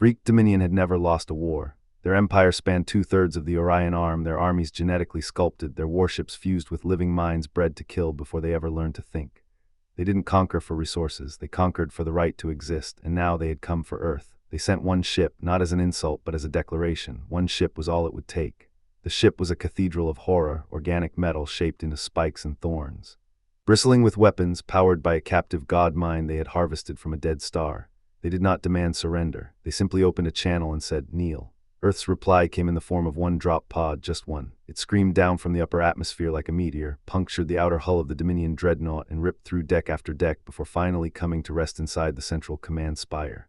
Vraekt Dominion had never lost a war. Their empire spanned two-thirds of the Orion Arm, their armies genetically sculpted, their warships fused with living minds bred to kill before they ever learned to think. They didn't conquer for resources, they conquered for the right to exist, and now they had come for Earth. They sent one ship, not as an insult but as a declaration. One ship was all it would take. The ship was a cathedral of horror, organic metal shaped into spikes and thorns. Bristling with weapons, powered by a captive god mind they had harvested from a dead star. They did not demand surrender. They simply opened a channel and said, "Kneel." Earth's reply came in the form of one drop pod, just one. It screamed down from the upper atmosphere like a meteor, punctured the outer hull of the Dominion dreadnought, and ripped through deck after deck before finally coming to rest inside the central command spire.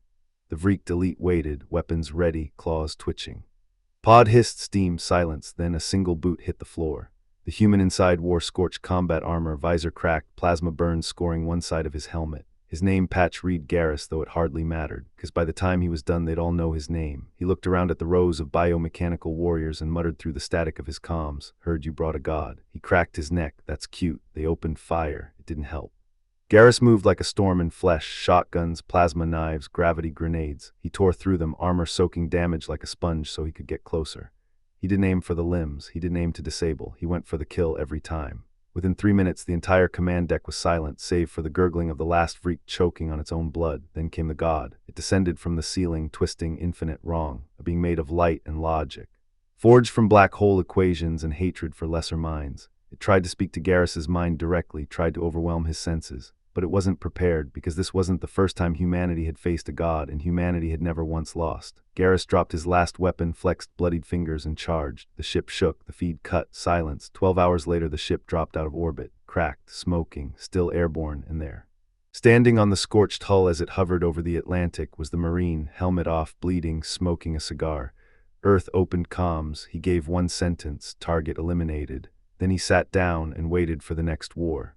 The Vraekt elite waited, weapons ready, claws twitching. Pod hissed steam, silence, then a single boot hit the floor. The human inside wore scorched combat armor, visor cracked, plasma burns scoring one side of his helmet. His name patch read Garrus, though it hardly mattered, because by the time he was done they'd all know his name. He looked around at the rows of biomechanical warriors and muttered through the static of his comms, "Heard you brought a god." He cracked his neck. "That's cute." They opened fire. It didn't help. Garrus moved like a storm in flesh, shotguns, plasma knives, gravity grenades. He tore through them, armor soaking damage like a sponge so he could get closer. He didn't aim for the limbs, he didn't aim to disable, he went for the kill every time. Within 3 minutes, the entire command deck was silent, save for the gurgling of the last Vraekt choking on its own blood. Then came the god. It descended from the ceiling, twisting infinite wrong, a being made of light and logic. Forged from black hole equations and hatred for lesser minds. It tried to speak to Garrus's mind directly, tried to overwhelm his senses. But it wasn't prepared, because this wasn't the first time humanity had faced a god, and humanity had never once lost. Garrus dropped his last weapon, flexed bloodied fingers, and charged. The ship shook, the feed cut, silence. 12 hours later the ship dropped out of orbit, cracked, smoking, still airborne, and there. Standing on the scorched hull as it hovered over the Atlantic was the Marine, helmet off, bleeding, smoking a cigar. Earth opened comms. He gave one sentence, target eliminated. Then he sat down and waited for the next war.